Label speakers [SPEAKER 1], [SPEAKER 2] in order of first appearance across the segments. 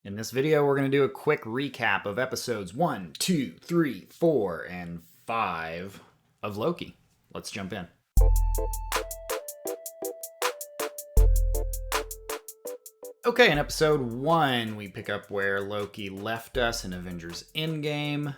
[SPEAKER 1] In this video, we're going to do a quick recap of episodes 1, 2, 3, 4, and 5 of Loki. Let's jump in. Okay, in episode 1, we pick up where Loki left us in Avengers Endgame,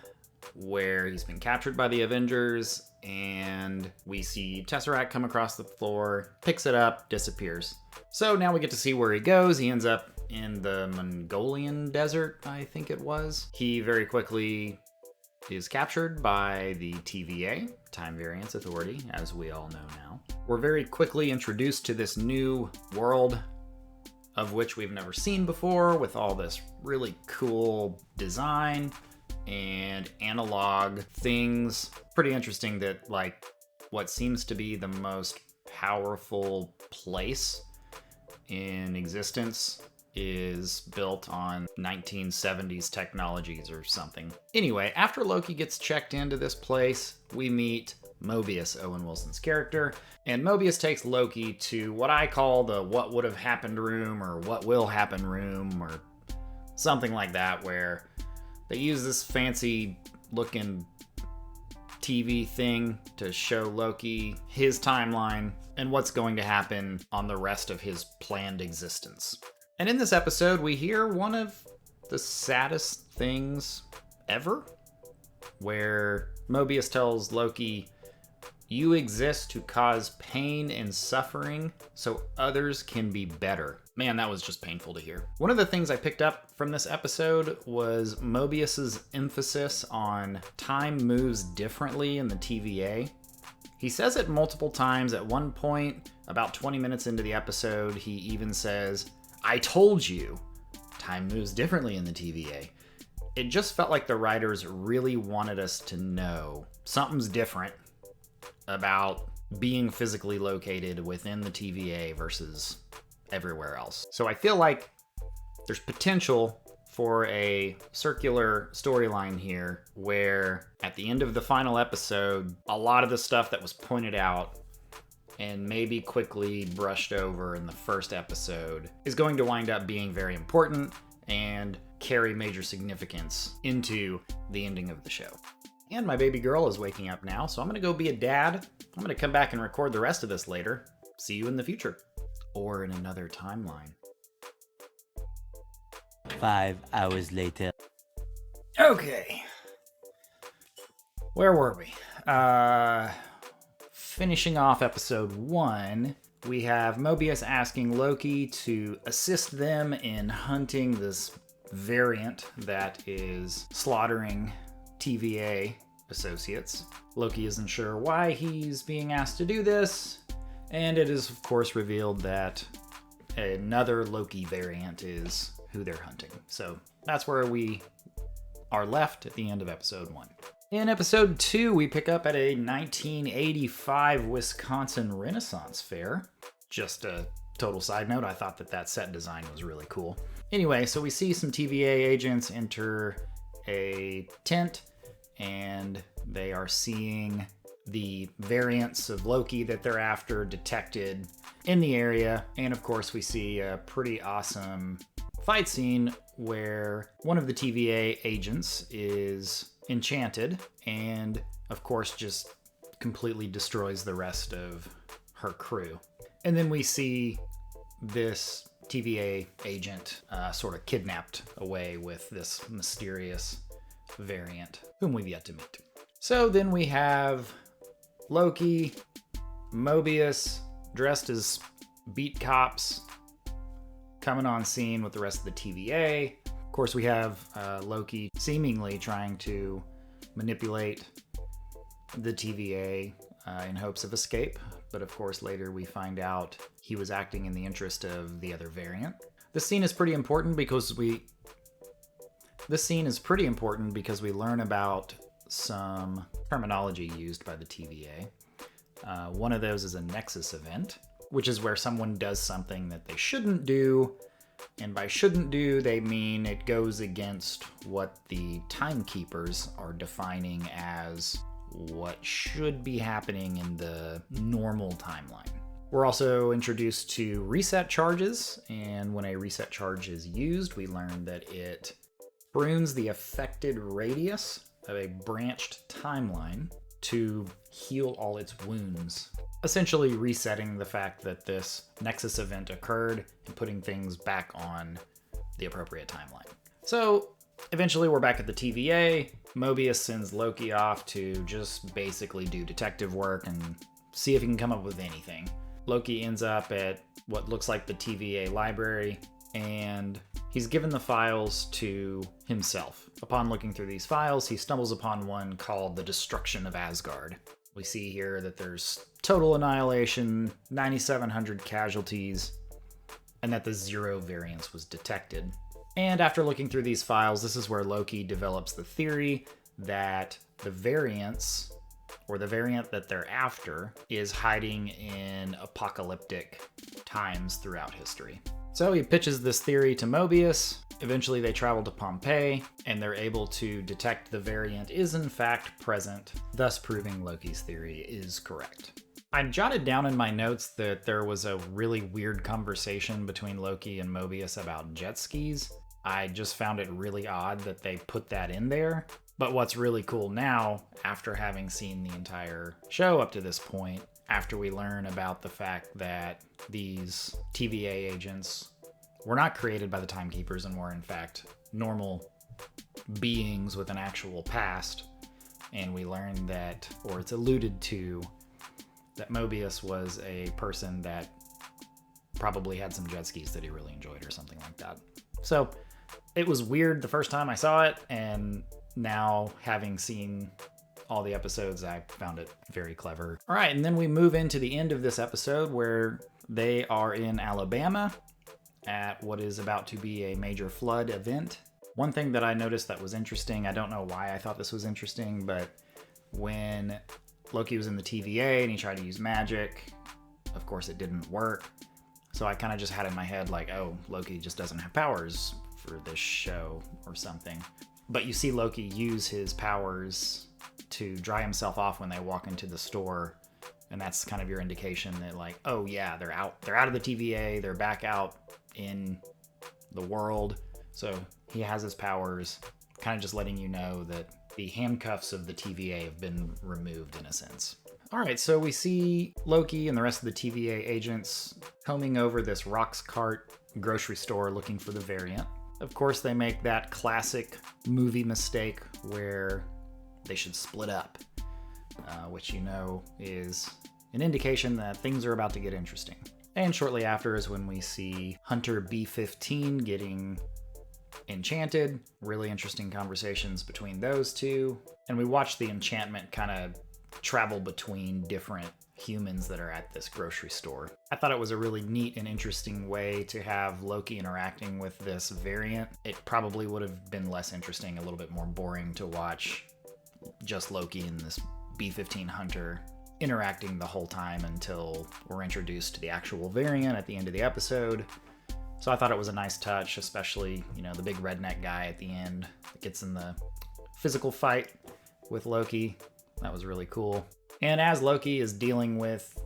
[SPEAKER 1] where he's been captured by the Avengers, and we see Tesseract come across the floor, picks it up, disappears. So now we get to see where he goes. He ends up in the Mongolian desert, I think it was. He very quickly is captured by the TVA, Time Variance Authority, as we all know now. We're very quickly introduced to this new world of which we've never seen before, with all this really cool design and analog things. Pretty interesting that, like, what seems to be the most powerful place in existence is built on 1970s technologies or something. Anyway, after Loki gets checked into this place, we meet Mobius, Owen Wilson's character, and Mobius takes Loki to what I call the what would have happened room, or what will happen room, or something like that, where they use this fancy looking TV thing to show Loki his timeline and what's going to happen on the rest of his planned existence. And in this episode, we hear one of the saddest things ever, where Mobius tells Loki, "You exist to cause pain and suffering so others can be better." Man, that was just painful to hear. One of the things I picked up from this episode was Mobius's emphasis on time moves differently in the TVA. He says it multiple times. At one point, about 20 minutes into the episode, he even says, "I told you, time moves differently in the TVA." It just felt like the writers really wanted us to know something's different about being physically located within the TVA versus everywhere else. So I feel like there's potential for a circular storyline here where at the end of the final episode, a lot of the stuff that was pointed out and maybe quickly brushed over in the first episode is going to wind up being very important and carry major significance into the ending of the show. And my baby girl is waking up now, so I'm going to go be a dad. I'm going to come back and record the rest of this later. See you in the future. Or in another timeline.
[SPEAKER 2] 5 hours later.
[SPEAKER 1] Okay. Where were we? Finishing off episode 1, we have Mobius asking Loki to assist them in hunting this variant that is slaughtering TVA associates. Loki isn't sure why he's being asked to do this, and it is of course revealed that another Loki variant is who they're hunting. So that's where we are left at the end of episode 1. In episode 2, we pick up at a 1985 Wisconsin Renaissance Fair. Just a total side note, I thought that set design was really cool. Anyway, so we see some TVA agents enter a tent, and they are seeing the variants of Loki that they're after detected in the area. And of course, we see a pretty awesome fight scene where one of the TVA agents is enchanted and of course just completely destroys the rest of her crew. And then we see this TVA agent sort of kidnapped away with this mysterious variant whom we've yet to meet. So then we have Loki, Mobius dressed as beat cops coming on scene with the rest of the TVA. Of course, we have Loki seemingly trying to manipulate the TVA in hopes of escape. But of course, later we find out he was acting in the interest of the other variant. This scene is pretty important because we learn about some terminology used by the TVA. One of those is a nexus event, which is where someone does something that they shouldn't do. And by shouldn't do, they mean it goes against what the timekeepers are defining as what should be happening in the normal timeline. We're also introduced to reset charges, and when a reset charge is used, we learn that it prunes the affected radius of a branched timeline to heal all its wounds, essentially resetting the fact that this Nexus event occurred and putting things back on the appropriate timeline. So eventually we're back at the TVA. Mobius sends Loki off to just basically do detective work and see if he can come up with anything. Loki ends up at what looks like the TVA library, and he's given the files to himself. Upon looking through these files, he stumbles upon one called The Destruction of Asgard. We see here that there's total annihilation, 9,700 casualties, and that the zero variance was detected. And after looking through these files, this is where Loki develops the theory that the variance, or the variant that they're after, is hiding in apocalyptic times throughout history. So he pitches this theory to Mobius. Eventually they travel to Pompeii, and they're able to detect the variant is in fact present, thus proving Loki's theory is correct. I jotted down in my notes that there was a really weird conversation between Loki and Mobius about jet skis. I just found it really odd that they put that in there. But what's really cool now, after having seen the entire show up to this point, after we learn about the fact that these TVA agents were not created by the Timekeepers and were in fact normal beings with an actual past, and we learn that, or it's alluded to, that Mobius was a person that probably had some jet skis that he really enjoyed or something like that. So it was weird the first time I saw it, and now, having seen all the episodes, I found it very clever. All right, and then we move into the end of this episode where they are in Alabama at what is about to be a major flood event. One thing that I noticed that was interesting, I don't know why I thought this was interesting, but when Loki was in the TVA and he tried to use magic, of course it didn't work. So I kind of just had in my head like, oh, Loki just doesn't have powers for this show or something. But you see Loki use his powers to dry himself off when they walk into the store, and that's kind of your indication that, like, oh yeah, they're out of the TVA, they're back out in the world. So he has his powers, kind of just letting you know that the handcuffs of the TVA have been removed in a sense. All right, so we see Loki and the rest of the TVA agents combing over this Rocks Cart grocery store looking for the variant. Of course, they make that classic movie mistake where they should split up, which you know is an indication that things are about to get interesting. And shortly after is when we see Hunter B-15 getting enchanted. Really interesting conversations between those two. And we watch the enchantment kind of travel between different humans that are at this grocery store. I thought it was a really neat and interesting way to have Loki interacting with this variant. It probably would have been less interesting, a little bit more boring to watch just Loki and this B-15 Hunter interacting the whole time until we're introduced to the actual variant at the end of the episode. So I thought it was a nice touch, especially, you know, the big redneck guy at the end that gets in the physical fight with Loki. That was really cool. And as Loki is dealing with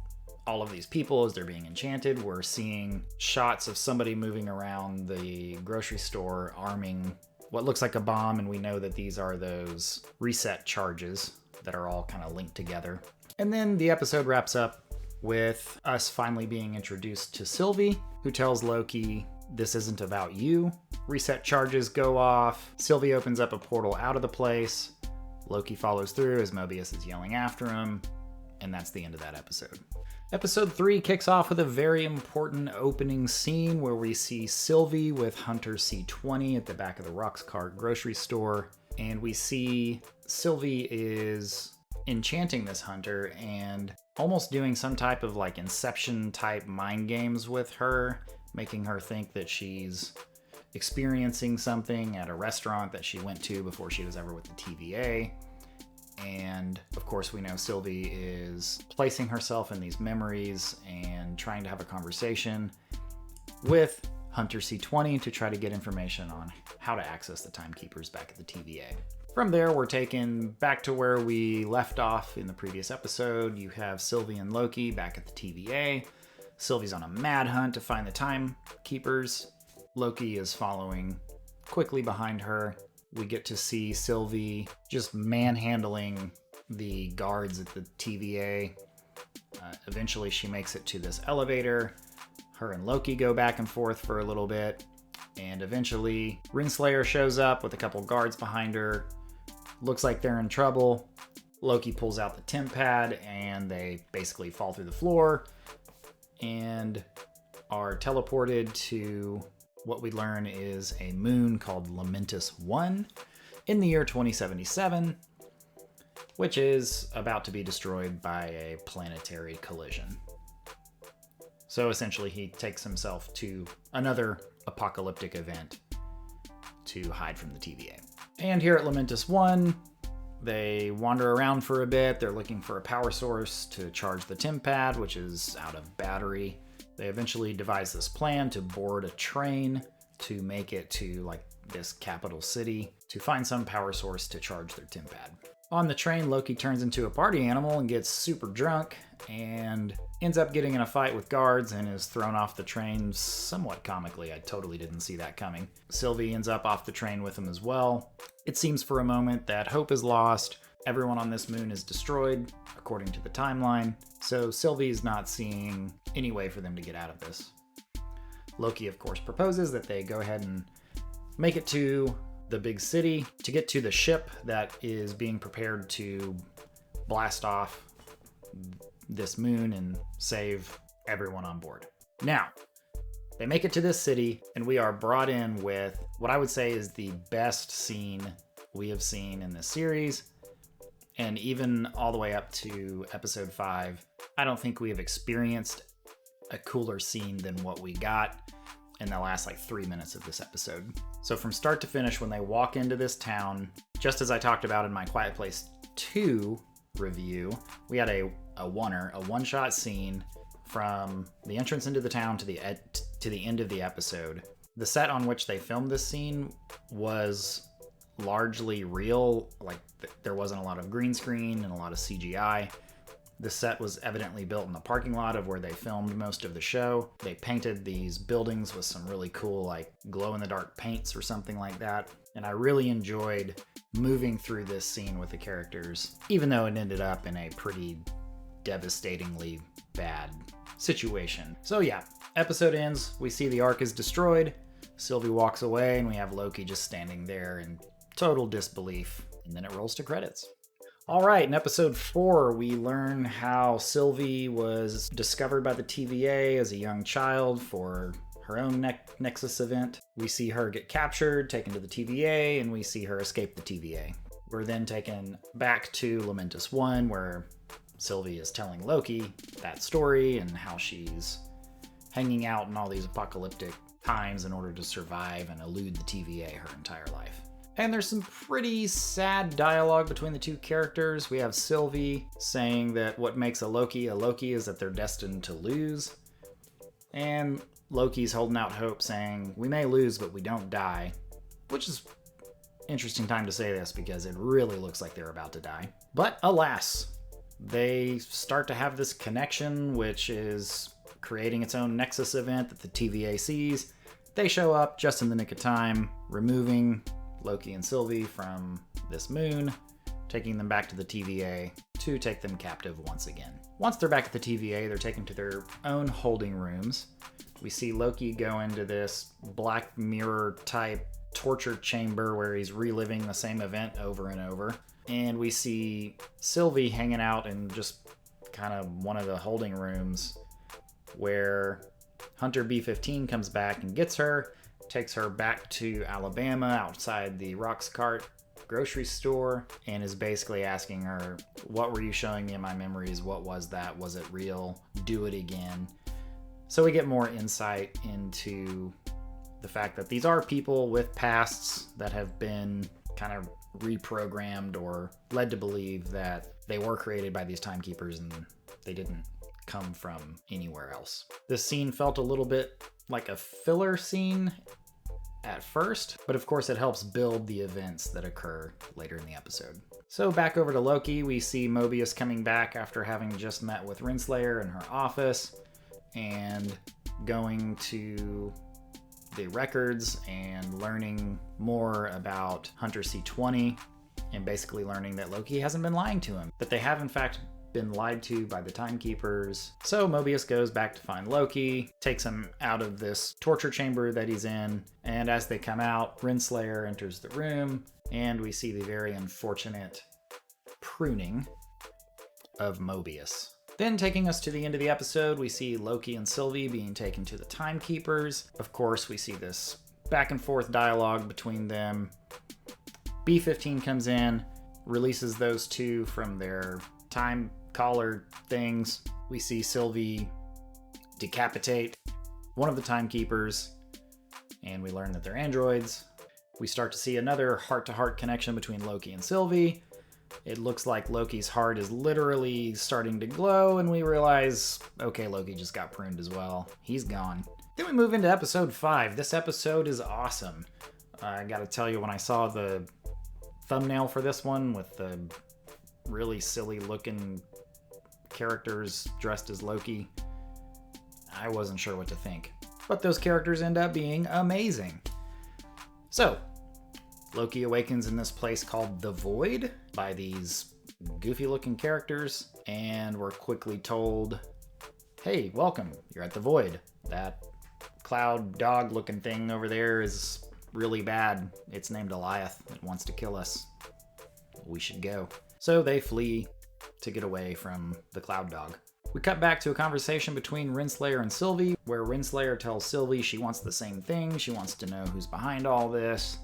[SPEAKER 1] all of these people as they're being enchanted, we're seeing shots of somebody moving around the grocery store arming what looks like a bomb, and we know that these are those reset charges that are all kind of linked together. And then the episode wraps up with us finally being introduced to Sylvie, who tells Loki, "This isn't about you." Reset charges go off. Sylvie opens up a portal out of the place. Loki follows through as Mobius is yelling after him, and that's the end of that episode. Episode 3 kicks off with a very important opening scene where we see Sylvie with Hunter C-20 at the back of the Rocks Cart grocery store, and we see Sylvie is enchanting this Hunter and almost doing some type of like Inception type mind games with her, making her think that she's experiencing something at a restaurant that she went to before she was ever with the TVA. And of course we know Sylvie is placing herself in these memories and trying to have a conversation with Hunter C-20 to try to get information on how to access the Timekeepers back at the TVA. From there, we're taken back to where we left off in the previous episode. You have Sylvie and Loki back at the TVA. Sylvie's on a mad hunt to find the timekeepers. Loki is following quickly behind her. We get to see Sylvie just manhandling the guards at the TVA. Eventually, she makes it to this elevator. Her and Loki go back and forth for a little bit. And eventually, Renslayer shows up with a couple guards behind her. Looks like they're in trouble. Loki pulls out the temp pad and they basically fall through the floor and are teleported to what we learn is a moon called Lamentus 1 in the year 2077, which is about to be destroyed by a planetary collision. So essentially he takes himself to another apocalyptic event to hide from the TVA. And here at Lamentus 1, they wander around for a bit. They're looking for a power source to charge the temp pad, which is out of battery. They eventually devise this plan to board a train to make it to like this capital city to find some power source to charge their temp pad. On the train, Loki turns into a party animal and gets super drunk and ends up getting in a fight with guards and is thrown off the train somewhat comically. I totally didn't see that coming. Sylvie ends up off the train with him as well. It seems for a moment that hope is lost. Everyone on this moon is destroyed, according to the timeline. So Sylvie is not seeing any way for them to get out of this. Loki, of course, proposes that they go ahead and make it to the big city to get to the ship that is being prepared to blast off this moon and save everyone on board. Now, they make it to this city, and we are brought in with what I would say is the best scene we have seen in this series, and even all the way up to episode 5. I don't think we have experienced a cooler scene than what we got in the last 3 minutes of this episode. So from start to finish, when they walk into this town, just as I talked about in my Quiet Place 2 review, we had a one-shot scene from the entrance into the town to the end of the episode. The set on which they filmed this scene was largely real. There wasn't a lot of green screen and a lot of CGI. The set was evidently built in the parking lot of where they filmed most of the show. They painted these buildings with some really cool, glow-in-the-dark paints or something like that. And I really enjoyed moving through this scene with the characters, even though it ended up in a pretty devastatingly bad situation. So yeah, episode ends. We see the Ark is destroyed. Sylvie walks away, and we have Loki just standing there in total disbelief. And then it rolls to credits. All right, in episode 4, we learn how Sylvie was discovered by the TVA as a young child for her own Nexus event. We see her get captured, taken to the TVA, and we see her escape the TVA. We're then taken back to Lamentus 1, where Sylvie is telling Loki that story and how she's hanging out in all these apocalyptic times in order to survive and elude the TVA her entire life. And there's some pretty sad dialogue between the two characters. We have Sylvie saying that what makes a Loki is that they're destined to lose. And Loki's holding out hope, saying, we may lose, but we don't die. Which is an interesting time to say this because it really looks like they're about to die. But alas, they start to have this connection, which is creating its own Nexus event that the TVA sees. They show up just in the nick of time, removing Loki and Sylvie from this moon, taking them back to the TVA to take them captive once again. Once they're back at the TVA, they're taken to their own holding rooms. We see Loki go into this Black Mirror type torture chamber where he's reliving the same event over and over. And we see Sylvie hanging out in just kind of one of the holding rooms where Hunter B-15 comes back and gets her, takes her back to Alabama outside the Roxcart grocery store, and is basically asking her, what were you showing me in my memories? What was that? Was it real? Do it again. So we get more insight into the fact that these are people with pasts that have been kind of reprogrammed or led to believe that they were created by these timekeepers and they didn't come from anywhere else. This scene felt a little bit like a filler scene at first, but of course it helps build the events that occur later in the episode. So back over to Loki, we see Mobius coming back after having just met with Renslayer in her office, and going to the records and learning more about Hunter C20 and basically learning that Loki hasn't been lying to him, that they have in fact been lied to by the Timekeepers. So Mobius goes back to find Loki, takes him out of this torture chamber that he's in, and as they come out, Renslayer enters the room, and we see the very unfortunate pruning of Mobius. Then taking us to the end of the episode, we see Loki and Sylvie being taken to the Timekeepers. Of course, we see this back and forth dialogue between them. B-15 comes in, releases those two from their time collar things. We see Sylvie decapitate one of the Timekeepers, and we learn that they're androids. We start to see another heart-to-heart connection between Loki and Sylvie. It looks like Loki's heart is literally starting to glow, and we realize, okay, Loki just got pruned as well. He's gone. Then we move into episode 5. This episode is awesome. I gotta tell you, when I saw the thumbnail for this one with the really silly looking characters dressed as Loki, I wasn't sure what to think. But those characters end up being amazing. So, Loki awakens in this place called the Void by these goofy looking characters, and we're quickly told, hey, welcome, you're at the Void. That cloud dog looking thing over there is really bad. It's named Eliath. It wants to kill us. We should go. So they flee to get away from the cloud dog. We cut back to a conversation between Renslayer and Sylvie, where Renslayer tells Sylvie she wants the same thing. She wants to know who's behind all this.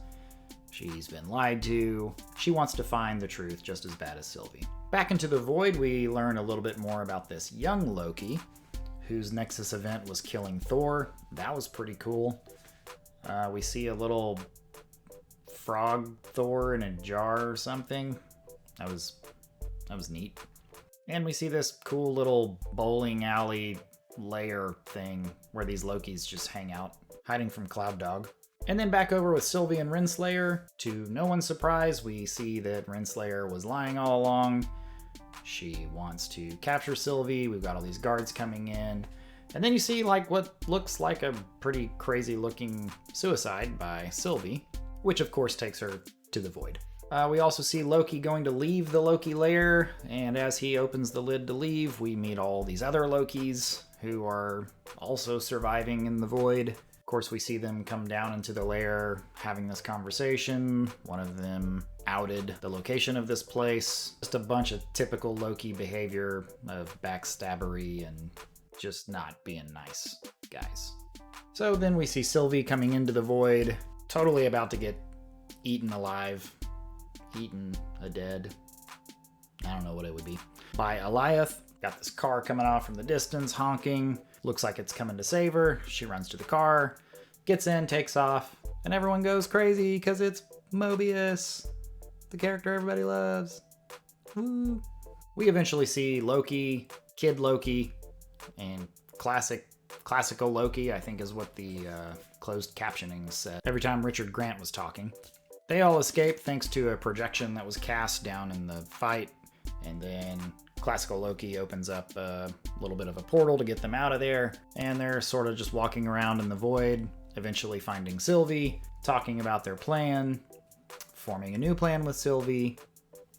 [SPEAKER 1] She's been lied to. She wants to find the truth just as bad as Sylvie. Back into the Void, we learn a little bit more about this young Loki, whose Nexus event was killing Thor. That was pretty cool. We see a little frog Thor in a jar or something. That was neat. And we see this cool little bowling alley lair thing where these Lokis just hang out, hiding from Cloud Dog. And then back over with Sylvie and Renslayer. To no one's surprise, we see that Renslayer was lying all along. She wants to capture Sylvie. We've got all these guards coming in. And then you see like what looks like a pretty crazy looking suicide by Sylvie, which of course takes her to the Void. We also see Loki going to leave the Loki lair, and as he opens the lid to leave, we meet all these other Lokis who are also surviving in the Void. Of course, we see them come down into the lair having this conversation. One of them outed the location of this place. Just a bunch of typical Loki behavior of backstabbery and just not being nice guys. So then we see Sylvie coming into the Void, totally about to get eaten alive. Eaten a dead, I don't know what it would be, by Eliath. Got this car coming off from the distance, honking. Looks like it's coming to save her. She runs to the car, gets in, takes off, and everyone goes crazy because it's Mobius, the character everybody loves. Woo. We eventually see Loki, Kid Loki, and classical Loki, I think is what the closed captioning said every time Richard Grant was talking. They all escape thanks to a projection that was cast down in the fight, and then classical Loki opens up a little bit of a portal to get them out of there, and they're sort of just walking around in the Void, eventually finding Sylvie, talking about their plan, forming a new plan with Sylvie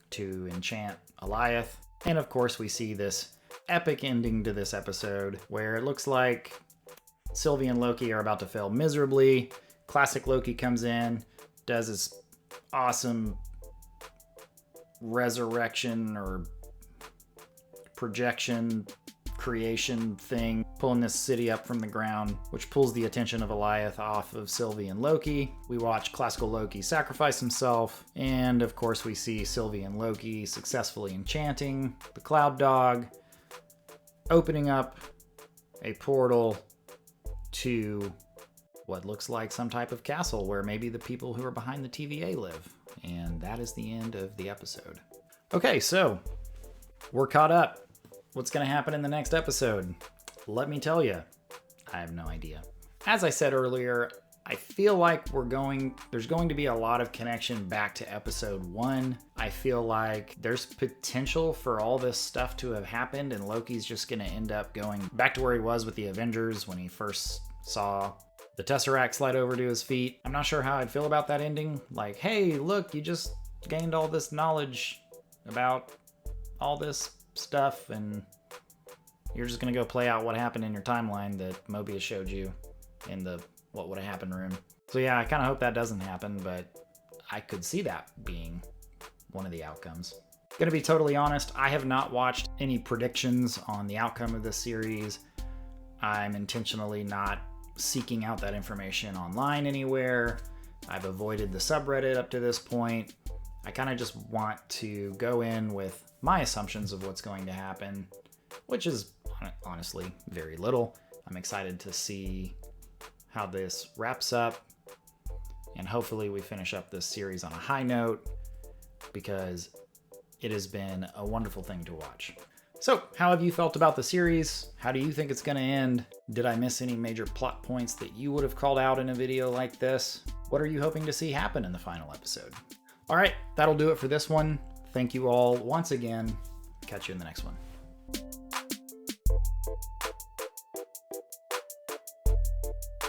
[SPEAKER 1] to enchant Eliath, and of course we see this epic ending to this episode where it looks like Sylvie and Loki are about to fail miserably. Classic Loki comes in, does his awesome resurrection or projection creation thing, pulling this city up from the ground, which pulls the attention of Eliath off of Sylvie and Loki. We watch classical Loki sacrifice himself, and of course we see Sylvie and Loki successfully enchanting the Cloud Dog, opening up a portal to what looks like some type of castle where maybe the people who are behind the TVA live. And that is the end of the episode. Okay, so we're caught up. What's going to happen in the next episode? Let me tell you. I have no idea. As I said earlier, I feel like there's going to be a lot of connection back to episode 1. I feel like there's potential for all this stuff to have happened, and Loki's just going to end up going back to where he was with the Avengers when he first saw the Tesseract slide over to his feet. I'm not sure how I'd feel about that ending. Like, hey, look, you just gained all this knowledge about all this stuff, and you're just going to go play out what happened in your timeline that Mobius showed you in the what would have happened room. So yeah, I kind of hope that doesn't happen, but I could see that being one of the outcomes. Gonna be totally honest, I have not watched any predictions on the outcome of this series. I'm intentionally not seeking out that information online anywhere. I've avoided the subreddit up to this point. I kind of just want to go in with my assumptions of what's going to happen, which is honestly very little. I'm excited to see how this wraps up, and hopefully we finish up this series on a high note, because it has been a wonderful thing to watch. So, how have you felt about the series? How do you think it's going to end? Did I miss any major plot points that you would have called out in a video like this? What are you hoping to see happen in the final episode? All right, that'll do it for this one. Thank you all once again. Catch you in the next one.